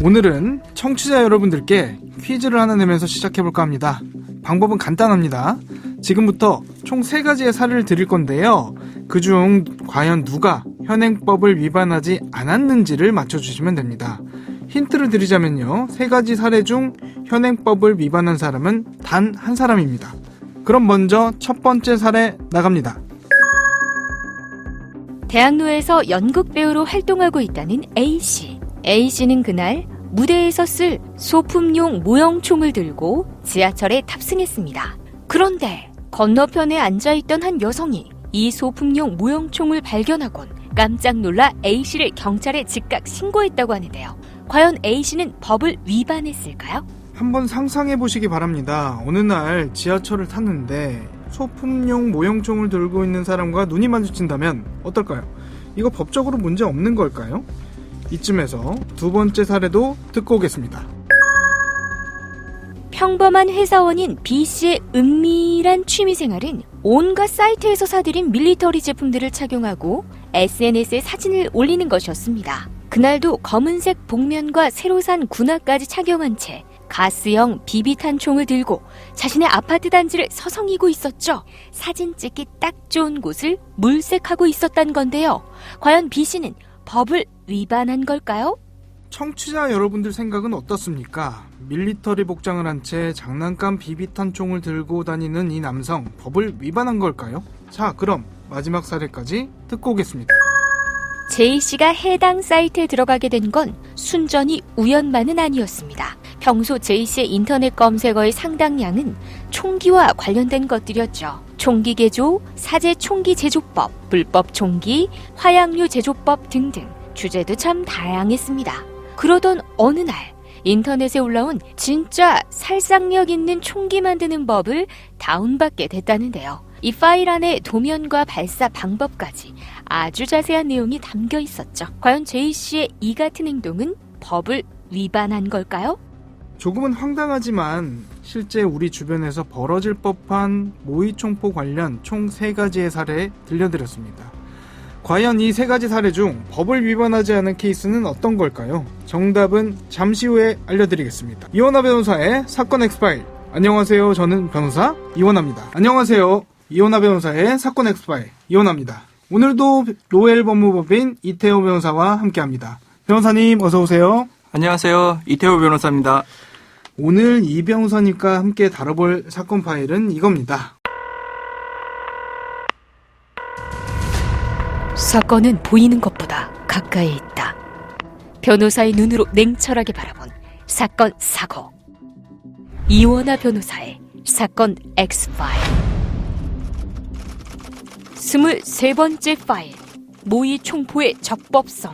오늘은 청취자 여러분들께 퀴즈를 하나 내면서 시작해볼까 합니다. 방법은 간단합니다. 지금부터 총 3가지의 사례를 드릴 건데요. 그중 과연 누가 현행법을 위반하지 않았는지를 맞춰주시면 됩니다. 힌트를 드리자면요. 3가지 사례 중 현행법을 위반한 사람은 단 한 사람입니다. 그럼 먼저 첫 번째 사례 나갑니다. 대학로에서 연극배우로 활동하고 있다는 A씨. A씨는 그날 무대에서 쓸 소품용 모형총을 들고 지하철에 탑승했습니다. 그런데 건너편에 앉아있던 한 여성이 이 소품용 모형총을 발견하곤 깜짝 놀라 A씨를 경찰에 즉각 신고했다고 하는데요. 과연 A씨는 법을 위반했을까요? 한번 상상해 보시기 바랍니다. 어느 날 지하철을 탔는데 소품용 모형총을 들고 있는 사람과 눈이 마주친다면 어떨까요? 이거 법적으로 문제 없는 걸까요? 이쯤에서 두 번째 사례도 듣고 오겠습니다. 평범한 회사원인 B씨의 은밀한 취미생활은 온갖 사이트에서 사들인 밀리터리 제품들을 착용하고 SNS에 사진을 올리는 것이었습니다. 그날도 검은색 복면과 새로 산 군화까지 착용한 채 가스형 비비탄 총을 들고 자신의 아파트 단지를 서성이고 있었죠. 사진 찍기 딱 좋은 곳을 물색하고 있었단 건데요. 과연 B씨는 법을 위반한 걸까요? 청취자 여러분들 생각은 어떻습니까? 밀리터리 복장을 한 채 장난감 비비탄 총을 들고 다니는 이 남성, 법을 위반한 걸까요? 자, 그럼 마지막 사례까지 듣고 오겠습니다. J씨가 해당 사이트에 들어가게 된 건 순전히 우연만은 아니었습니다. 평소 J씨의 인터넷 검색어의 상당량은 총기와 관련된 것들이었죠. 총기 개조, 사제 총기 제조법, 불법 총기, 화약류 제조법 등등 주제도 참 다양했습니다. 그러던 어느 날 인터넷에 올라온 진짜 살상력 있는 총기 만드는 법을 다운받게 됐다는데요. 이 파일 안에 도면과 발사 방법까지 아주 자세한 내용이 담겨 있었죠. 과연 J씨의 이 같은 행동은 법을 위반한 걸까요? 조금은 황당하지만 실제 우리 주변에서 벌어질 법한 모의총포 관련 총 3가지의 사례 들려드렸습니다. 과연 이 3가지 사례 중 법을 위반하지 않은 케이스는 어떤 걸까요? 정답은 잠시 후에 알려드리겠습니다. 이원하 변호사의 사건 엑스파일. 안녕하세요. 저는 변호사 이원하입니다. 안녕하세요. 이원하 변호사의 사건 엑스파일 이원하입니다. 오늘도 로엘 법무법인 이태호 변호사와 함께합니다. 변호사님 어서 오세요. 안녕하세요. 이태호 변호사입니다. 오늘 이 변호사님과 함께 다뤄볼 사건 파일은 이겁니다. 사건은 보이는 것보다 가까이 있다. 변호사의 눈으로 냉철하게 바라본 사건 사고. 이원하 변호사의 사건 X파일. 23번째 파일. 모의 총포의 적법성.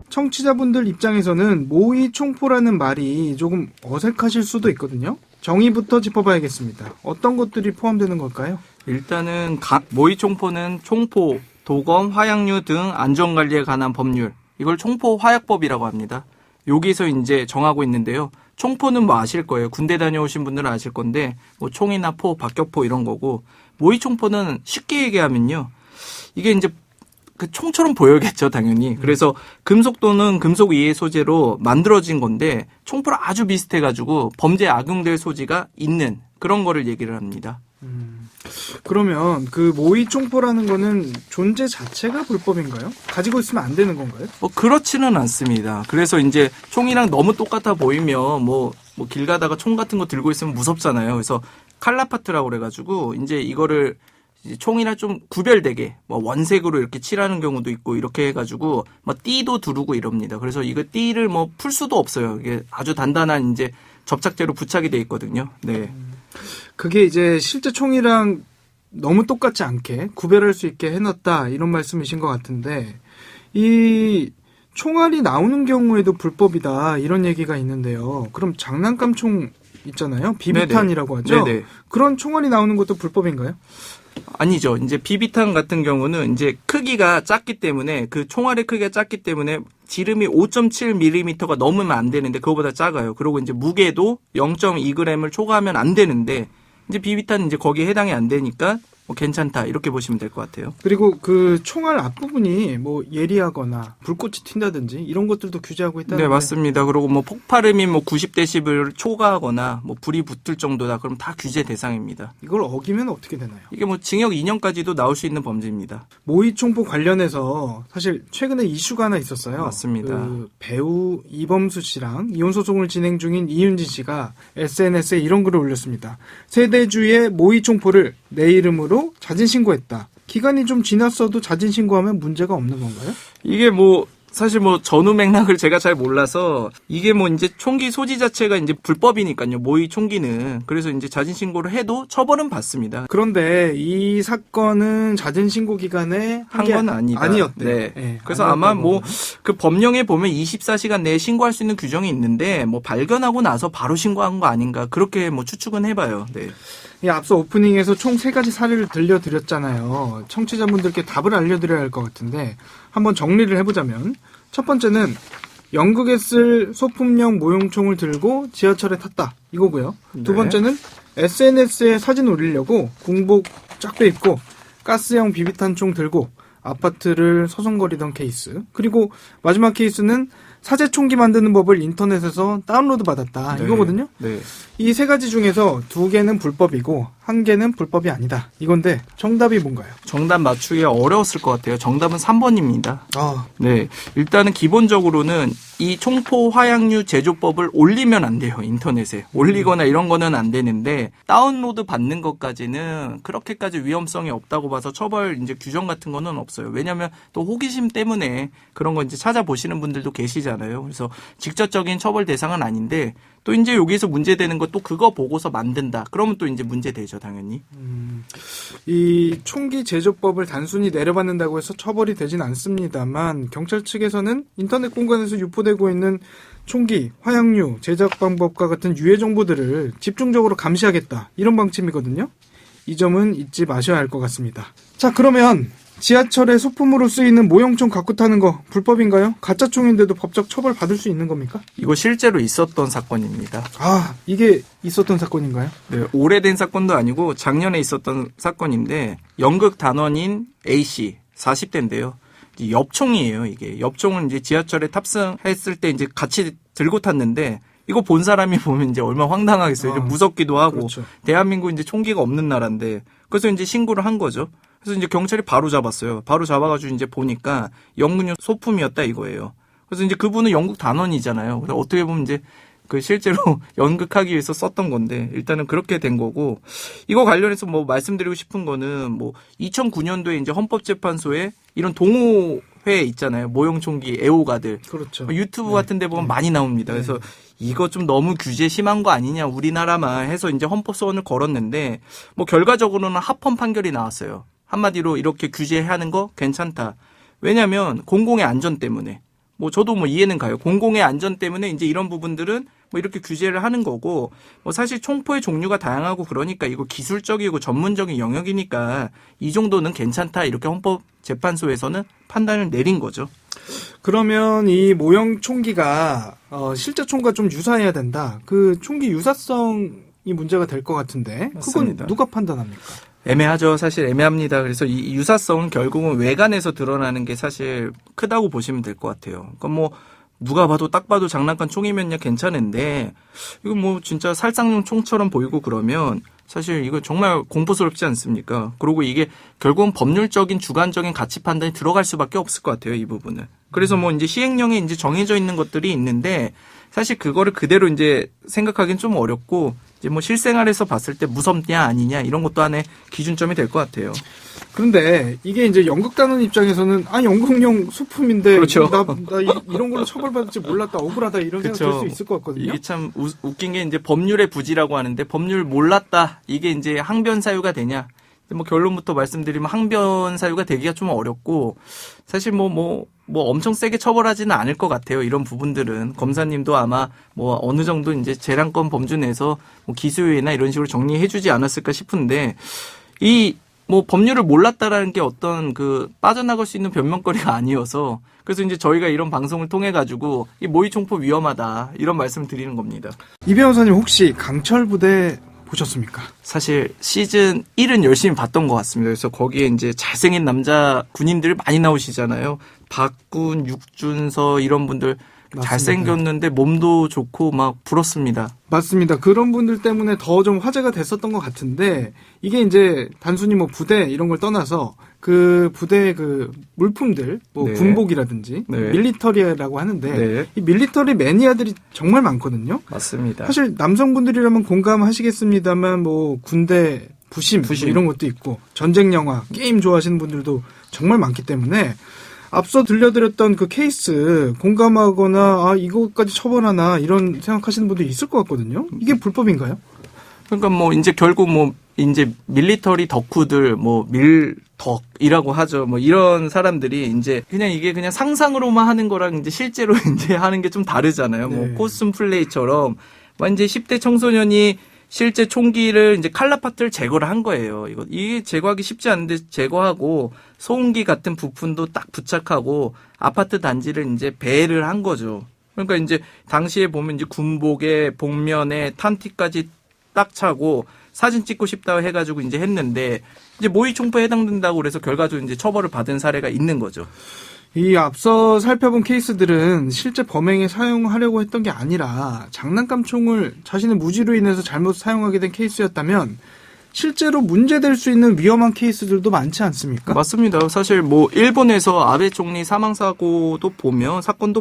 청취자분들 입장에서는 모의 총포라는 말이 조금 어색하실 수도 있거든요. 정의부터 짚어봐야겠습니다. 어떤 것들이 포함되는 걸까요? 일단은 모의 총포는 총포, 도검, 화약류 등 안전관리에 관한 법률, 이걸 총포 화약법이라고 합니다. 여기서 이제 정하고 있는데요. 총포는 뭐 아실 거예요. 군대 다녀오신 분들은 아실 건데 뭐 총이나 포, 박격포 이런 거고, 모의 총포는 쉽게 얘기하면요. 이게 이제 그 총처럼 보여야겠죠, 당연히. 그래서 금속 또는 금속 이해 소재로 만들어진 건데 총포랑 아주 비슷해가지고 범죄에 악용될 소지가 있는 그런 거를 얘기를 합니다. 그러면 그 모의 총포라는 거는 존재 자체가 불법인가요? 가지고 있으면 안 되는 건가요? 뭐 그렇지는 않습니다. 그래서 이제 총이랑 너무 똑같아 보이면 뭐 길 가다가 총 같은 거 들고 있으면 무섭잖아요. 그래서 칼라파트라고 그래가지고 이제 이거를 총이랑 좀 구별되게 뭐 원색으로 이렇게 칠하는 경우도 있고 이렇게 해가지고 뭐 띠도 두르고 이럽니다. 그래서 이거 띠를 뭐 풀 수도 없어요. 이게 아주 단단한 이제 접착제로 부착이 돼 있거든요. 네. 그게 이제 실제 총이랑 너무 똑같지 않게 구별할 수 있게 해놨다 이런 말씀이신 것 같은데, 이 총알이 나오는 경우에도 불법이다 이런 얘기가 있는데요. 그럼 장난감 총 있잖아요. 비비탄이라고 하죠. 네네. 그런 총알이 나오는 것도 불법인가요? 아니죠. 이제 비비탄 같은 경우는 이제 크기가 작기 때문에, 그 총알의 크기가 작기 때문에 지름이 5.7mm가 넘으면 안 되는데 그거보다 작아요. 그리고 이제 무게도 0.2g을 초과하면 안 되는데, 이제 비비탄은 이제 거기에 해당이 안 되니까 뭐 괜찮다 이렇게 보시면 될 것 같아요. 그리고 그 총알 앞부분이 뭐 예리하거나 불꽃이 튄다든지 이런 것들도 규제하고 있다는 네, 맞습니다. 그리고 뭐 폭발음이 뭐 90데시벨 초과하거나 뭐 불이 붙을 정도다. 그럼 다 규제 대상입니다. 이걸 어기면 어떻게 되나요? 이게 뭐 징역 2년까지도 나올 수 있는 범죄입니다. 모의총포 관련해서 사실 최근에 이슈가 하나 있었어요. 맞습니다. 그 배우 이범수 씨랑 이혼 소송을 진행 중인 이윤진 씨가 SNS에 이런 글을 올렸습니다. 세대주의 모의총포를 내 이름으로 자진 신고했다. 기간이 좀 지났어도 자진 신고하면 문제가 없는 건가요? 이게 뭐 사실 뭐 전후 맥락을 제가 잘 몰라서 이게 뭐 이제 총기 소지 자체가 이제 불법이니까요. 모의 총기는. 그래서 이제 자진 신고를 해도 처벌은 받습니다. 그런데 이 사건은 자진 신고 기간에 한 건 아니다. 아니었대요. 네. 네, 그래서 아니었다고 아마 뭐 하거든요. 그 법령에 보면 24시간 내에 신고할 수 있는 규정이 있는데 뭐 발견하고 나서 바로 신고한 거 아닌가 그렇게 뭐 추측은 해봐요. 네. 이 앞서 오프닝에서 총 3가지 사례를 들려드렸잖아요. 청취자분들께 답을 알려드려야 할 것 같은데 한번 정리를 해보자면 첫 번째는 연극에 쓸 소품용 모형총을 들고 지하철에 탔다 이거고요. 네. 두 번째는 SNS에 사진 올리려고 군복 쫙 빼입고 가스형 비비탄총 들고 아파트를 서성거리던 케이스. 그리고 마지막 케이스는 사제 총기 만드는 법을 인터넷에서 다운로드 받았다. 네. 이거거든요. 네. 이 3가지 중에서 2개는 불법이고 1개는 불법이 아니다. 이건데 정답이 뭔가요? 정답 맞추기가 어려웠을 것 같아요. 정답은 3번입니다. 아, 네. 일단은 기본적으로는 이 총포 화약류 제조법을 올리면 안 돼요. 인터넷에. 올리거나 이런 거는 안 되는데 다운로드 받는 것까지는 그렇게까지 위험성이 없다고 봐서 처벌 이제 규정 같은 거는 없어요. 왜냐면 또 호기심 때문에 그런 거 이제 찾아보시는 분들도 계시잖아요. 그래서 직접적인 처벌 대상은 아닌데 또 이제 여기서 문제되는 거 또 그거 보고서 만든다. 그러면 또 이제 문제되죠, 당연히. 이 총기 제조법을 단순히 내려받는다고 해서 처벌이 되진 않습니다만 경찰 측에서는 인터넷 공간에서 유포되고 있는 총기, 화약류, 제작 방법과 같은 유해 정보들을 집중적으로 감시하겠다. 이런 방침이거든요. 이 점은 잊지 마셔야 할 것 같습니다. 자, 그러면 지하철에 소품으로 쓰이는 모형총 갖고 타는 거 불법인가요? 가짜 총인데도 법적 처벌 받을 수 있는 겁니까? 이거 실제로 있었던 사건입니다. 아, 이게 있었던 사건인가요? 네, 오래된 사건도 아니고 작년에 있었던 사건인데 연극 단원인 A씨 40대인데요. 엽총이에요, 이게. 엽총은 이제 지하철에 탑승했을 때 이제 같이 들고 탔는데 이거 본 사람이 보면 이제 얼마나 황당하겠어요. 이제 무섭기도 하고. 그렇죠. 대한민국 이제 총기가 없는 나라인데. 그래서 이제 신고를 한 거죠. 그래서 이제 경찰이 바로 잡았어요. 바로 잡아가지고 이제 보니까 연극용 소품이었다 이거예요. 그래서 이제 그분은 연극 단원이잖아요. 그래서 어떻게 보면 이제 그 실제로 연극하기 위해서 썼던 건데 일단은 그렇게 된 거고 이거 관련해서 뭐 말씀드리고 싶은 거는 뭐 2009년도에 이제 헌법재판소에 이런 동호회 있잖아요. 모형총기 애호가들. 그렇죠. 유튜브 같은 데 보면 많이 나옵니다. 그래서 이거 좀 너무 규제 심한 거 아니냐 우리나라만 해서 이제 헌법소원을 걸었는데 뭐 결과적으로는 합헌 판결이 나왔어요. 한마디로 이렇게 규제하는 거 괜찮다. 왜냐하면 공공의 안전 때문에 뭐 저도 뭐 이해는 가요. 공공의 안전 때문에 이제 이런 부분들은 뭐 이렇게 규제를 하는 거고 뭐 사실 총포의 종류가 다양하고 그러니까 이거 기술적이고 전문적인 영역이니까 이 정도는 괜찮다. 이렇게 헌법재판소에서는 판단을 내린 거죠. 그러면 이 모형 총기가 실제 총과 좀 유사해야 된다. 그 총기 유사성이 문제가 될 것 같은데 맞습니다. 그건 누가 판단합니까? 애매하죠. 사실 애매합니다. 그래서 이 유사성은 결국은 외관에서 드러나는 게 사실 크다고 보시면 될 것 같아요. 그러니까 뭐 누가 봐도 딱 봐도 장난감 총이면야 괜찮은데 이거 뭐 진짜 살상용 총처럼 보이고 그러면 사실 이거 정말 공포스럽지 않습니까? 그리고 이게 결국은 법률적인 주관적인 가치 판단이 들어갈 수밖에 없을 것 같아요. 이 부분은. 그래서 뭐 이제 시행령에 이제 정해져 있는 것들이 있는데 사실 그거를 그대로 이제 생각하기는 좀 어렵고 이제 뭐 실생활에서 봤을 때 무섭냐 아니냐 이런 것도 하나의 기준점이 될 것 같아요. 그런데 이게 이제 연극단원 입장에서는 연극용 소품인데 그렇죠. 이런 걸로 처벌받을지 몰랐다 억울하다 이런 생각 들 수 있을 것 같거든요. 이게 참 웃긴 게 이제 법률의 부지라고 하는데 법률 몰랐다 이게 이제 항변 사유가 되냐? 뭐 결론부터 말씀드리면 항변 사유가 되기가 좀 어렵고 사실 뭐 엄청 세게 처벌하지는 않을 것 같아요. 이런 부분들은 검사님도 아마 뭐 어느 정도 이제 재량권 범주 내에서 뭐 기소유예나 이런 식으로 정리해주지 않았을까 싶은데 이 뭐 법률을 몰랐다라는 게 어떤 그 빠져나갈 수 있는 변명거리가 아니어서 그래서 이제 저희가 이런 방송을 통해 가지고 이 모의 총포 위험하다 이런 말씀을 드리는 겁니다. 이 변호사님 혹시 강철 부대 보셨습니까? 사실 시즌 1은 열심히 봤던 것 같습니다. 그래서 거기에 이제 잘생긴 남자 군인들 많이 나오시잖아요. 박군, 육준서 이런 분들 맞습니다. 잘생겼는데 몸도 좋고 막 부럽습니다. 맞습니다. 그런 분들 때문에 더 좀 화제가 됐었던 것 같은데 이게 이제 단순히 뭐 부대 이런 걸 떠나서 그 부대의 그 물품들, 뭐 네. 군복이라든지 네. 밀리터리라고 하는데 네. 이 밀리터리 매니아들이 정말 많거든요. 맞습니다. 사실 남성분들이라면 공감하시겠습니다만 뭐 군대 부심. 뭐 이런 것도 있고 전쟁 영화, 게임 좋아하시는 분들도 정말 많기 때문에 앞서 들려드렸던 그 케이스 공감하거나 아 이거까지 처벌하나 이런 생각하시는 분도 있을 것 같거든요. 이게 불법인가요? 그러니까 뭐 이제 결국 뭐 이제 밀리터리 덕후들 뭐 밀덕이라고 하죠. 뭐 이런 사람들이 이제 그냥 이게 그냥 상상으로만 하는 거랑 이제 실제로 이제 하는 게 좀 다르잖아요. 네. 뭐 코스튬 플레이처럼 막 이제 10대 청소년이 실제 총기를 이제 칼라 파트를 제거를 한 거예요. 이게 제거하기 쉽지 않은데 제거하고 소음기 같은 부품도 딱 부착하고 아파트 단지를 이제 배를 한 거죠. 그러니까 이제 당시에 보면 이제 군복에 복면에 탄티까지 딱 차고 사진 찍고 싶다고 해가지고 이제 했는데 이제 모의 총포에 해당된다고 그래서 결과적으로 이제 처벌을 받은 사례가 있는 거죠. 이 앞서 살펴본 케이스들은 실제 범행에 사용하려고 했던 게 아니라 장난감 총을 자신의 무지로 인해서 잘못 사용하게 된 케이스였다면 실제로 문제될 수 있는 위험한 케이스들도 많지 않습니까? 맞습니다. 사실 뭐 일본에서 아베 총리 사망 사건도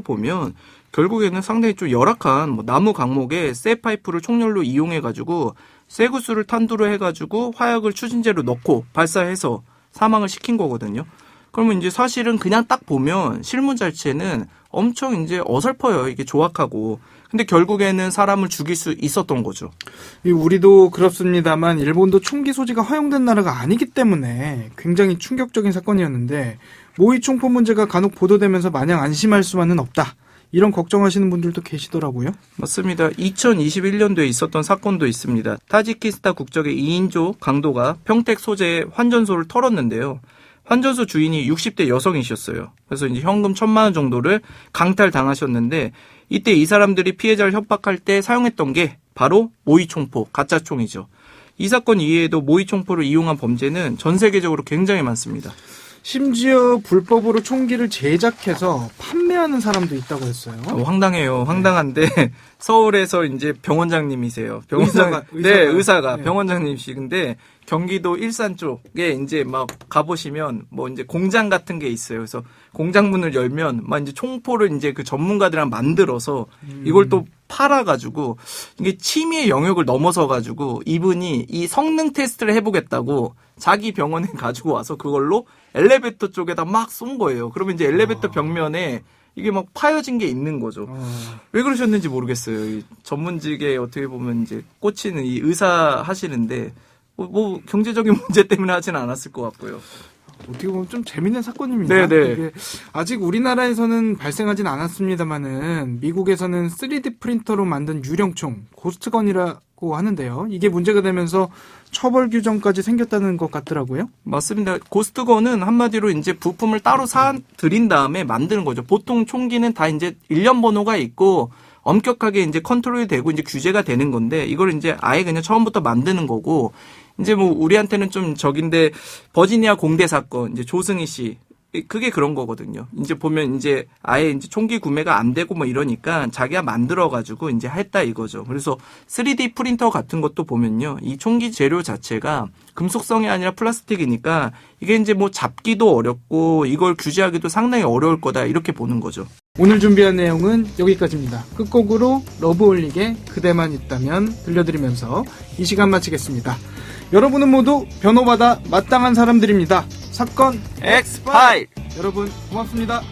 보면 결국에는 상당히 좀 열악한 뭐 나무 강목에 쇠 파이프를 총열로 이용해가지고 쇠구슬을 탄두로 해가지고 화약을 추진제로 넣고 발사해서 사망을 시킨 거거든요. 그러면 이제 사실은 그냥 딱 보면 실무 자체는 엄청 이제 어설퍼요. 이게 조악하고. 근데 결국에는 사람을 죽일 수 있었던 거죠. 우리도 그렇습니다만 일본도 총기 소지가 허용된 나라가 아니기 때문에 굉장히 충격적인 사건이었는데 모의 총포 문제가 간혹 보도되면서 마냥 안심할 수만은 없다. 이런 걱정하시는 분들도 계시더라고요. 맞습니다. 2021년도에 있었던 사건도 있습니다. 타지키스탄 국적의 2인조 강도가 평택 소재의 환전소를 털었는데요. 환전소 주인이 60대 여성이셨어요. 그래서 이제 현금 1,000만 원 정도를 강탈당하셨는데 이때 이 사람들이 피해자를 협박할 때 사용했던 게 바로 모의총포, 가짜총이죠. 이 사건 이외에도 모의총포를 이용한 범죄는 전 세계적으로 굉장히 많습니다. 심지어 불법으로 총기를 제작해서 판매하는 사람도 있다고 했어요. 황당해요. 황당한데 서울에서 이제 병원장님이세요. 의사가 네. 병원장님이신데 경기도 일산 쪽에 이제 막 가보시면 뭐 이제 공장 같은 게 있어요. 그래서 공장 문을 열면 막 이제 총포를 이제 그 전문가들이랑 만들어서 이걸 또 팔아가지고 이게 침의 영역을 넘어서가지고 이분이 이 성능 테스트를 해보겠다고 자기 병원에 가지고 와서 그걸로 엘리베이터 쪽에다 막 쏜 거예요. 그러면 이제 엘리베이터 벽면에 이게 막 파여진 게 있는 거죠. 왜 그러셨는지 모르겠어요. 이 전문직에 어떻게 보면 이제 꽂히는 이 의사 하시는데 뭐 경제적인 문제 때문에 하지는 않았을 것 같고요. 어떻게 보면 좀 재밌는 사건입니다. 네네. 이게 아직 우리나라에서는 발생하진 않았습니다만은 미국에서는 3D 프린터로 만든 유령총 고스트건이라고 하는데요. 이게 문제가 되면서 처벌 규정까지 생겼다는 것 같더라고요. 맞습니다. 고스트건은 한마디로 이제 부품을 따로 사들인 다음에 만드는 거죠. 보통 총기는 다 이제 일련 번호가 있고 엄격하게 이제 컨트롤이 되고 이제 규제가 되는 건데 이걸 이제 아예 그냥 처음부터 만드는 거고 이제 뭐 우리한테는 좀 적인데 버지니아 공대 사건 이제 조승희 씨 그게 그런 거거든요. 이제 보면 이제 아예 이제 총기 구매가 안 되고 뭐 이러니까 자기가 만들어 가지고 이제 했다 이거죠. 그래서 3D 프린터 같은 것도 보면요. 이 총기 재료 자체가 금속성이 아니라 플라스틱이니까 이게 이제 뭐 잡기도 어렵고 이걸 규제하기도 상당히 어려울 거다 이렇게 보는 거죠. 오늘 준비한 내용은 여기까지입니다. 끝곡으로 러브홀릭의 그대만 있다면 들려드리면서 이 시간 마치겠습니다. 여러분은 모두 변호받아 마땅한 사람들입니다. 사건 엑스파일! 여러분 고맙습니다.